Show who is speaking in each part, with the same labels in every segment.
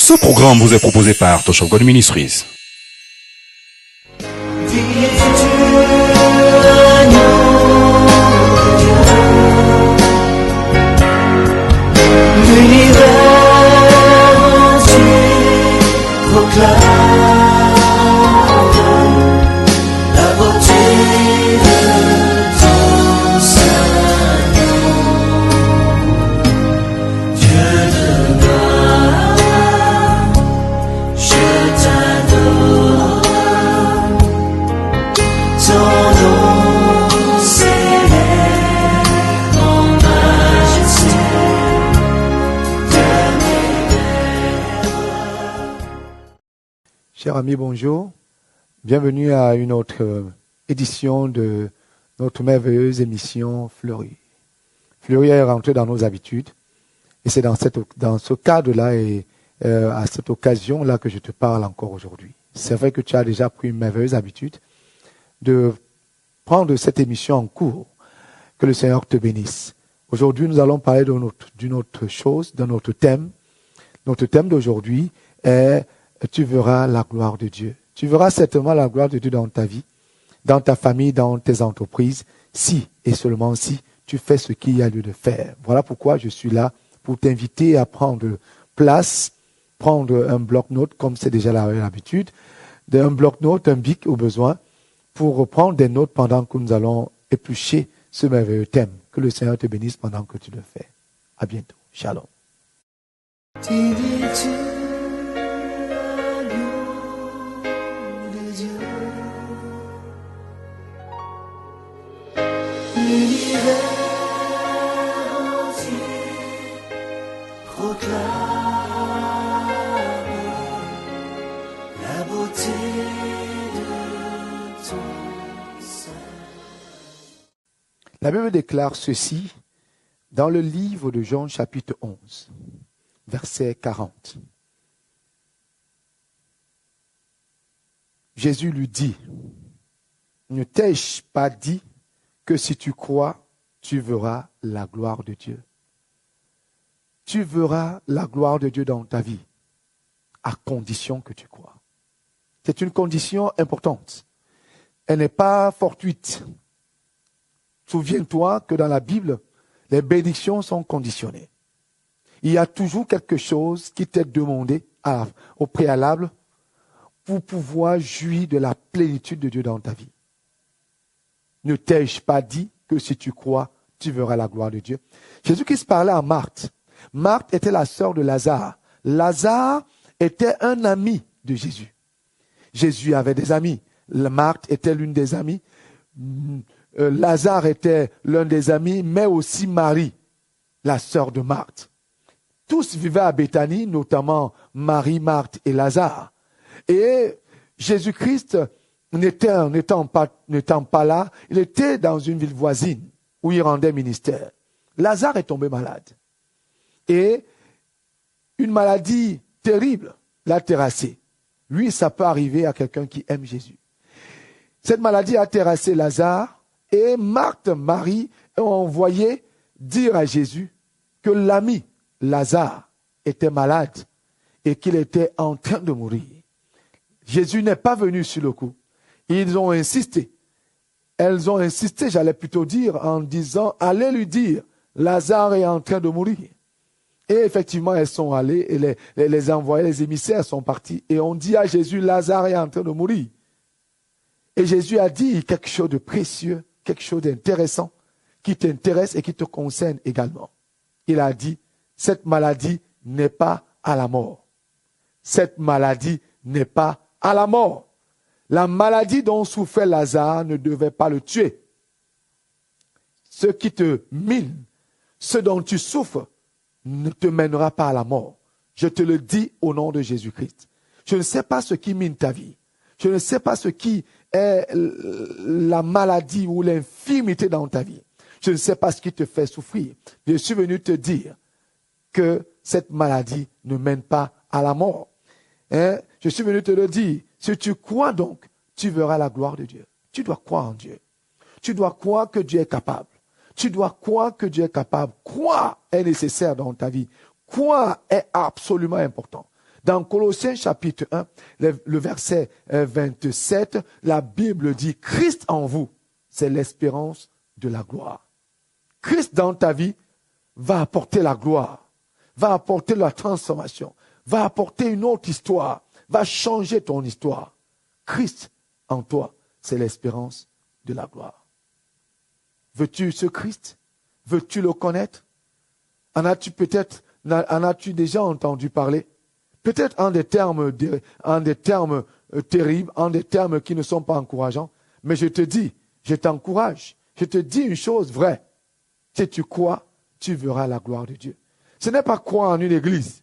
Speaker 1: Ce programme vous est proposé par Touch of God Ministries.
Speaker 2: Chers amis, bonjour. Bienvenue à une autre édition de notre merveilleuse émission Fleury. Fleury est rentré dans nos habitudes et c'est dans ce cadre-là et à cette occasion-là que je te parle encore aujourd'hui. C'est vrai que tu as déjà pris une merveilleuse habitude de prendre cette émission en cours. Que le Seigneur te bénisse. Aujourd'hui, nous allons parler d'une autre chose, d'un autre thème. Notre thème d'aujourd'hui est tu verras la gloire de Dieu. Tu verras certainement la gloire de Dieu dans ta vie, dans ta famille, dans tes entreprises, si et seulement si tu fais ce qu'il y a lieu de faire. Voilà pourquoi je suis là pour t'inviter à prendre place, prendre un bloc-notes comme c'est déjà l'habitude, un bloc-notes, un bic au besoin, pour reprendre des notes pendant que nous allons éplucher ce merveilleux thème. Que le Seigneur te bénisse pendant que tu le fais. À bientôt. Shalom. La Bible déclare ceci dans le livre de Jean chapitre 11, verset 40. Jésus lui dit, ne t'ai-je pas dit que si tu crois, tu verras la gloire de Dieu. Tu verras la gloire de Dieu dans ta vie, à condition que tu crois. C'est une condition importante. Elle n'est pas fortuite. Souviens-toi que dans la Bible, les bénédictions sont conditionnées. Il y a toujours quelque chose qui t'est demandé au préalable pour pouvoir jouir de la plénitude de Dieu dans ta vie. Ne t'ai-je pas dit que si tu crois, tu verras la gloire de Dieu? Jésus-Christ parlait à Marthe. Marthe était la sœur de Lazare. Lazare était un ami de Jésus. Jésus avait des amis. Marthe était l'une des amies. Lazare était l'un des amis, mais aussi Marie, la sœur de Marthe. Tous vivaient à Béthanie, notamment Marie, Marthe et Lazare. Et Jésus-Christ, n'étant pas là, il était dans une ville voisine où il rendait ministère. Lazare est tombé malade. Et une maladie terrible l'a terrassé. Lui, ça peut arriver à quelqu'un qui aime Jésus. Cette maladie a terrassé Lazare. Et Marthe, Marie ont envoyé dire à Jésus que l'ami Lazare était malade et qu'il était en train de mourir. Jésus n'est pas venu sur le coup. Ils ont insisté. Elles ont insisté, j'allais plutôt dire, en disant, allez lui dire, Lazare est en train de mourir. Et effectivement, elles sont allées et les envoyés, les émissaires sont partis et on dit à Jésus, Lazare est en train de mourir. Et Jésus a dit quelque chose de précieux, quelque chose d'intéressant qui t'intéresse et qui te concerne également. Il a dit, cette maladie n'est pas à la mort. Cette maladie n'est pas à la mort. La maladie dont souffrait Lazare ne devait pas le tuer. Ce qui te mine, ce dont tu souffres, ne te mènera pas à la mort. Je te le dis au nom de Jésus-Christ. Je ne sais pas ce qui mine ta vie. Je ne sais pas ce qui est la maladie ou l'infirmité dans ta vie. Je ne sais pas ce qui te fait souffrir. Je suis venu te dire que cette maladie ne mène pas à la mort. Je suis venu te le dire. Si tu crois donc, tu verras la gloire de Dieu. Tu dois croire en Dieu. Tu dois croire que Dieu est capable. Tu dois croire que Dieu est capable. Croire est nécessaire dans ta vie. Croire est absolument important. Dans Colossiens chapitre 1, le verset 27, la Bible dit, Christ en vous, c'est l'espérance de la gloire. Christ dans ta vie va apporter la gloire, va apporter la transformation, va apporter une autre histoire, va changer ton histoire. Christ en toi, c'est l'espérance de la gloire. Veux-tu ce Christ? Veux-tu le connaître? En as-tu déjà entendu parler? Peut-être en des termes terribles, en des termes qui ne sont pas encourageants. Mais je te dis, je t'encourage, je te dis une chose vraie. Si tu crois, tu verras la gloire de Dieu. Ce n'est pas croire en une église.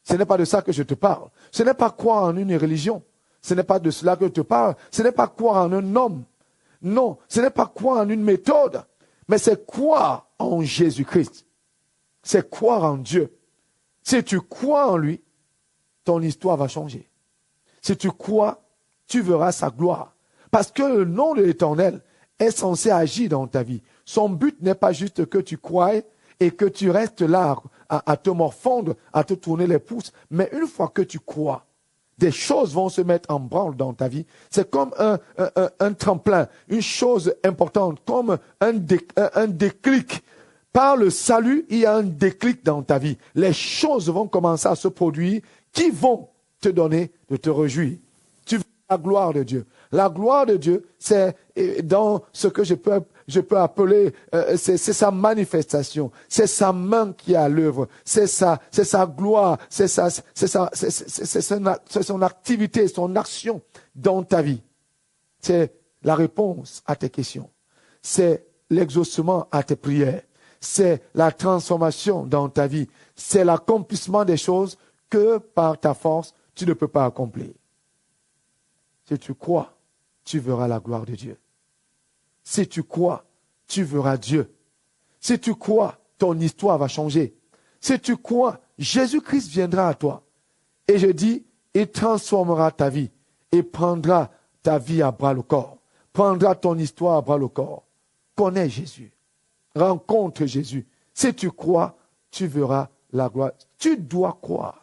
Speaker 2: Ce n'est pas de ça que je te parle. Ce n'est pas croire en une religion. Ce n'est pas de cela que je te parle. Ce n'est pas croire en un homme. Non, ce n'est pas croire en une méthode. Mais c'est croire en Jésus-Christ. C'est croire en Dieu. Si tu crois en lui, ton histoire va changer. Si tu crois, tu verras sa gloire. Parce que le nom de l'Éternel est censé agir dans ta vie. Son but n'est pas juste que tu croies et que tu restes là à te morfondre, à te tourner les pouces. Mais une fois que tu crois, des choses vont se mettre en branle dans ta vie. C'est comme un tremplin, une chose importante, comme un déclic. Par le salut, il y a un déclic dans ta vie. Les choses vont commencer à se produire qui vont te donner de te réjouir. Tu veux la gloire de Dieu. La gloire de Dieu, c'est dans ce que je peux appeler, c'est sa manifestation. C'est sa main qui est à l'œuvre. C'est sa gloire. C'est son activité, son action dans ta vie. C'est la réponse à tes questions. C'est l'exaucement à tes prières. C'est la transformation dans ta vie. C'est l'accomplissement des choses que par ta force, tu ne peux pas accomplir. Si tu crois, tu verras la gloire de Dieu. Si tu crois, tu verras Dieu. Si tu crois, ton histoire va changer. Si tu crois, Jésus-Christ viendra à toi. Et je dis, il transformera ta vie et prendra ta vie à bras le corps. Prendra ton histoire à bras le corps. Connais Jésus. Rencontre Jésus. Si tu crois, tu verras la gloire. Tu dois croire.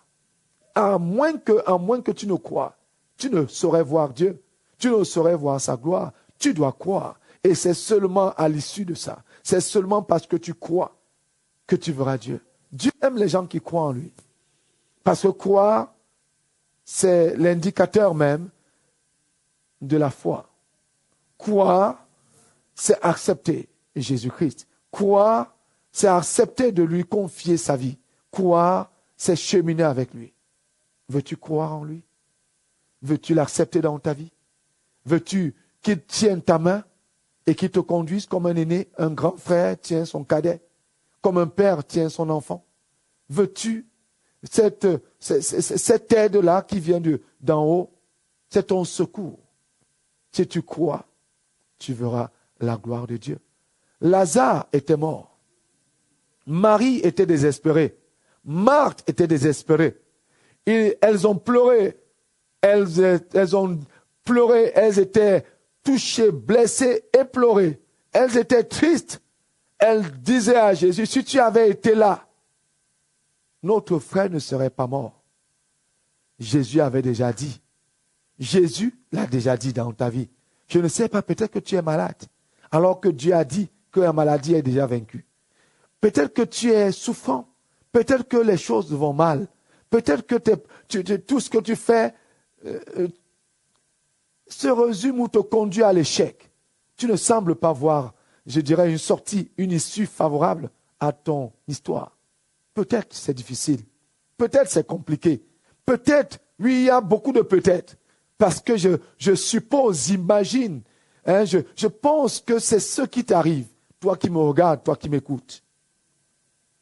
Speaker 2: À moins que tu ne crois, tu ne saurais voir Dieu. Tu ne saurais voir sa gloire. Tu dois croire. Et c'est seulement à l'issue de ça. C'est seulement parce que tu crois que tu verras Dieu. Dieu aime les gens qui croient en lui. Parce que croire, c'est l'indicateur même de la foi. Croire, c'est accepter Jésus-Christ. Croire, c'est accepter de lui confier sa vie. Croire, c'est cheminer avec lui. Veux-tu croire en lui? Veux-tu l'accepter dans ta vie? Veux-tu qu'il tienne ta main et qu'il te conduise comme un aîné, un grand frère tient son cadet, comme un père tient son enfant? Veux-tu cette aide-là qui vient d'en haut? C'est ton secours. Si tu crois, tu verras la gloire de Dieu. Lazare était mort. Marie était désespérée. Marthe était désespérée. Elles ont pleuré. Elles ont pleuré. Elles étaient touchées, blessées, éplorées. Elles étaient tristes. Elles disaient à Jésus, si tu avais été là, notre frère ne serait pas mort. Jésus avait déjà dit. Jésus l'a déjà dit dans ta vie. Je ne sais pas, peut-être que tu es malade, alors que Dieu a dit que la maladie est déjà vaincue. Peut-être que tu es souffrant. Peut-être que les choses vont mal. Peut-être que tout ce que tu fais se résume ou te conduit à l'échec. Tu ne sembles pas voir, je dirais, une sortie, une issue favorable à ton histoire. Peut-être c'est difficile. Peut-être c'est compliqué. Peut-être, oui, il y a beaucoup de peut-être. Parce que je suppose, j'imagine, je pense que c'est ce qui t'arrive. Toi qui me regardes, toi qui m'écoutes.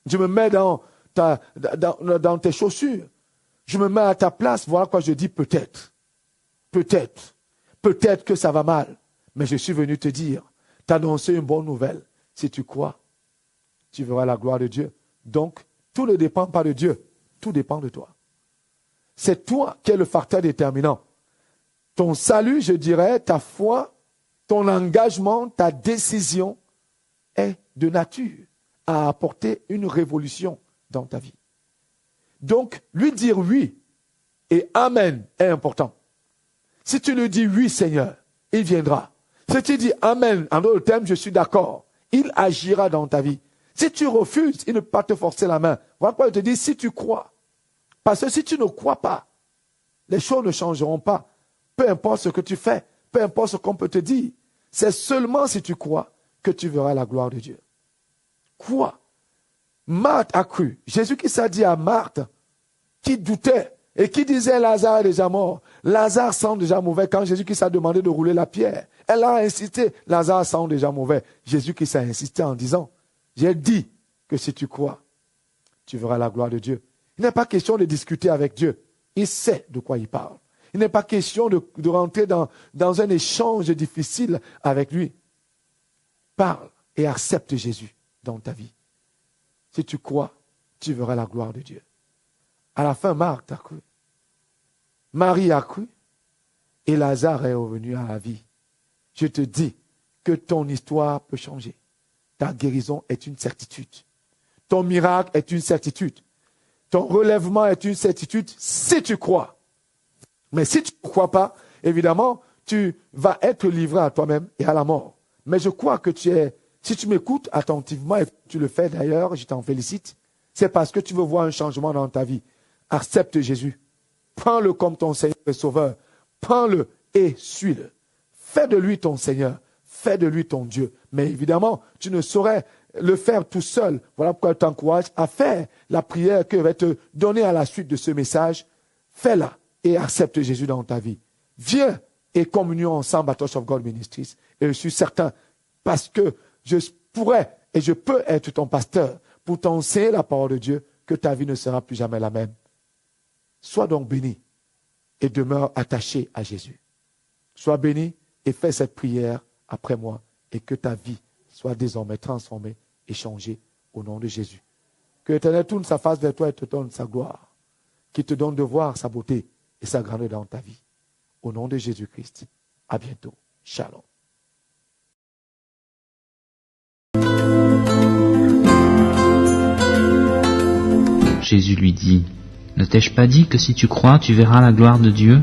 Speaker 2: Je me mets dans tes chaussures. Je me mets à ta place. Voilà quoi je dis peut-être. Peut-être. Peut-être que ça va mal. Mais je suis venu te dire, t'annoncer une bonne nouvelle. Si tu crois, tu verras la gloire de Dieu. Donc, tout ne dépend pas de Dieu. Tout dépend de toi. C'est toi qui es le facteur déterminant. Ton salut, je dirais, ta foi, ton engagement, ta décision est de nature à apporter une révolution dans ta vie. Donc, lui dire oui, Et Amen est important. Si tu lui dis oui, Seigneur, il viendra. Si tu dis Amen, en d'autres termes, je suis d'accord, il agira dans ta vie. Si tu refuses, il ne peut pas te forcer la main. Voilà pourquoi je te dis, si tu crois. Parce que si tu ne crois pas, les choses ne changeront pas. Peu importe ce que tu fais, peu importe ce qu'on peut te dire. C'est seulement si tu crois que tu verras la gloire de Dieu. Crois. Marthe a cru. Jésus-Christ a dit à Marthe, qui doutait et qui disait Lazare est déjà mort. Lazare sent déjà mauvais quand Jésus-Christ a demandé de rouler la pierre. Elle a insisté, Lazare sent déjà mauvais. Jésus-Christ a insisté en disant, j'ai dit que si tu crois, tu verras la gloire de Dieu. Il n'est pas question de discuter avec Dieu. Il sait de quoi il parle. Il n'est pas question de rentrer dans un échange difficile avec lui. Parle et accepte Jésus dans ta vie. Si tu crois, tu verras la gloire de Dieu. À la fin, Marthe a cru. Marie a cru. Et Lazare est revenu à la vie. Je te dis que ton histoire peut changer. Ta guérison est une certitude. Ton miracle est une certitude. Ton relèvement est une certitude si tu crois. Mais si tu ne crois pas, évidemment, tu vas être livré à toi-même et à la mort. Mais je crois que si tu m'écoutes attentivement, et tu le fais d'ailleurs, je t'en félicite, c'est parce que tu veux voir un changement dans ta vie. Accepte Jésus. Prends-le comme ton Seigneur et Sauveur. Prends-le et suis-le. Fais de lui ton Seigneur. Fais de lui ton Dieu. Mais évidemment, tu ne saurais le faire tout seul. Voilà pourquoi je t'encourage à faire la prière que je vais te donner à la suite de ce message. Fais-la et accepte Jésus dans ta vie. Viens et communions ensemble à Touch of God Ministries. Et je suis certain, parce que je pourrais et je peux être ton pasteur pour t'enseigner la parole de Dieu, que ta vie ne sera plus jamais la même. Sois donc béni et demeure attaché à Jésus. Sois béni et fais cette prière après moi et que ta vie soit désormais transformée et changée au nom de Jésus. Que l'Éternel tourne sa face vers toi et te donne sa gloire, qui te donne de voir sa beauté et sa grandeur dans ta vie. Au nom de Jésus-Christ. À bientôt. Shalom.
Speaker 3: Jésus lui dit, « Ne t'ai-je pas dit que si tu crois, tu verras la gloire de Dieu ?»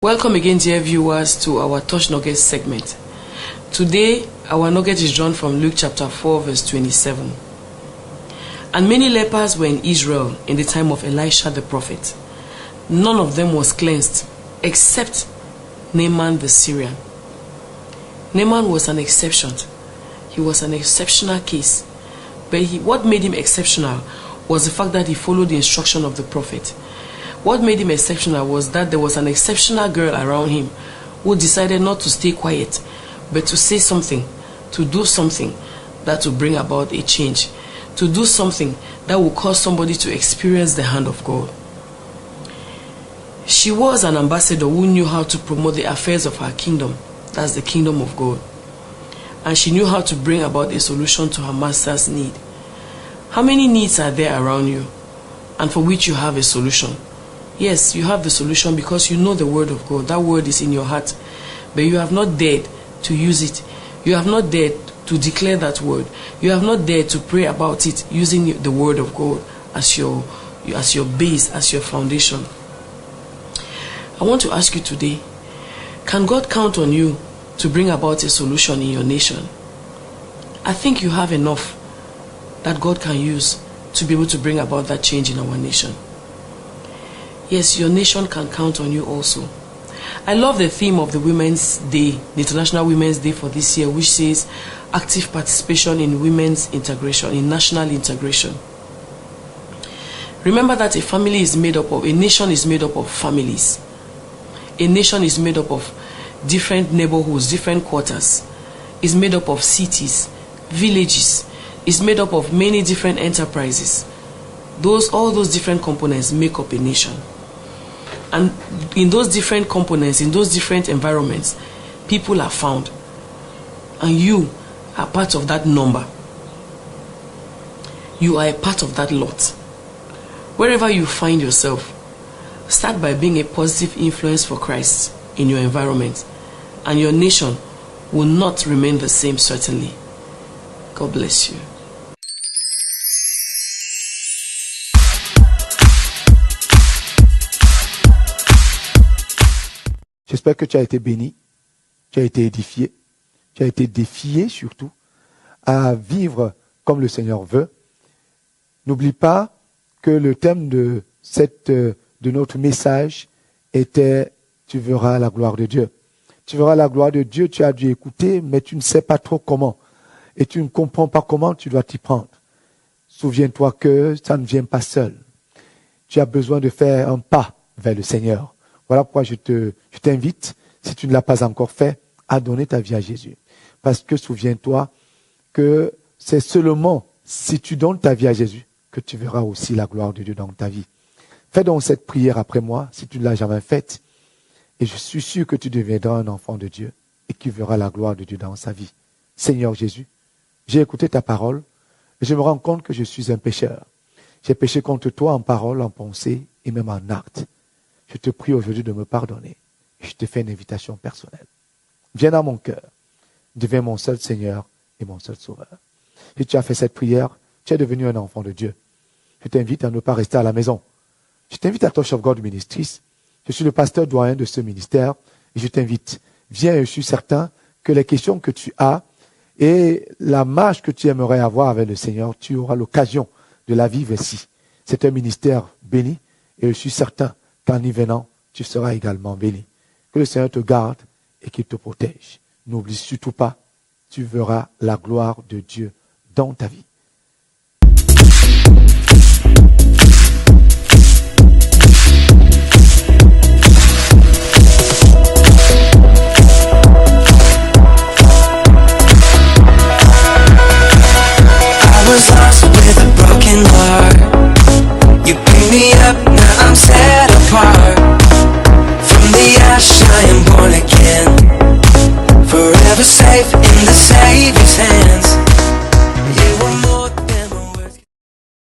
Speaker 4: Welcome again, dear viewers, to our Touch Nuggets segment. Today, our nugget is drawn from Luke chapter 4, verse 27. And many lepers were in Israel in the time of Elisha the prophet. None of them was cleansed, except Naaman the Syrian. Naaman was an exception. He was an exceptional case. But what made him exceptional was the fact that he followed the instruction of the prophet. What made him exceptional was that there was an exceptional girl around him who decided not to stay quiet, but to say something, to do something that will bring about a change, to do something that will cause somebody to experience the hand of God. She was an ambassador who knew how to promote the affairs of her kingdom, that's the kingdom of God. And she knew how to bring about a solution to her master's need. How many needs are there around you, and for which you have a solution? Yes, you have the solution because you know the word of God. That word is in your heart. But you have not dared to use it. You have not dared to declare that word. You have not dared to pray about it using the word of God as your base, as your foundation. I want to ask you today, can God count on you to bring about a solution in your nation? I think you have enough that God can use to be able to bring about that change in our nation. Yes, your nation can count on you also. I love the theme of the Women's Day, the International Women's Day for this year, which says active participation in women's integration, in national integration. Remember that a nation is made up of families. A nation is made up of different neighborhoods, different quarters. It's made up of cities, villages. It's made up of many different enterprises. All those different components make up a nation. And in those different components, in those different environments, people are found. And you are part of that number. You are a part of that lot. Wherever you find yourself, start by being a positive influence for Christ in your environment, and your nation will not remain the same, certainly. God bless you.
Speaker 2: J'espère que tu as été béni, tu as été édifié, tu as été défié surtout à vivre comme le Seigneur veut. N'oublie pas que le thème de notre message était « Tu verras la gloire de Dieu ». Tu verras la gloire de Dieu, tu as dû écouter, mais tu ne sais pas trop comment. Et tu ne comprends pas comment tu dois t'y prendre. Souviens-toi que ça ne vient pas seul. Tu as besoin de faire un pas vers le Seigneur. Voilà pourquoi je t'invite, si tu ne l'as pas encore fait, à donner ta vie à Jésus. Parce que souviens-toi que c'est seulement si tu donnes ta vie à Jésus que tu verras aussi la gloire de Dieu dans ta vie. Fais donc cette prière après moi, si tu ne l'as jamais faite. Et je suis sûr que tu deviendras un enfant de Dieu et que tu verras la gloire de Dieu dans sa vie. Seigneur Jésus, j'ai écouté ta parole et je me rends compte que je suis un pécheur. J'ai péché contre toi en parole, en pensée et même en acte. Je te prie aujourd'hui de me pardonner. Et je te fais une invitation personnelle. Viens dans mon cœur. Deviens mon seul Seigneur et mon seul Sauveur. Si tu as fait cette prière, tu es devenu un enfant de Dieu. Je t'invite à ne pas rester à la maison. Je t'invite à Touch of God Ministries. Je suis le pasteur doyen de ce ministère et je t'invite. Viens, je suis certain que les questions que tu as et la marche que tu aimerais avoir avec le Seigneur, tu auras l'occasion de la vivre ici. C'est un ministère béni et je suis certain qu'en y venant, tu seras également béni. Que le Seigneur te garde et qu'il te protège. N'oublie surtout pas, tu verras la gloire de Dieu dans ta vie.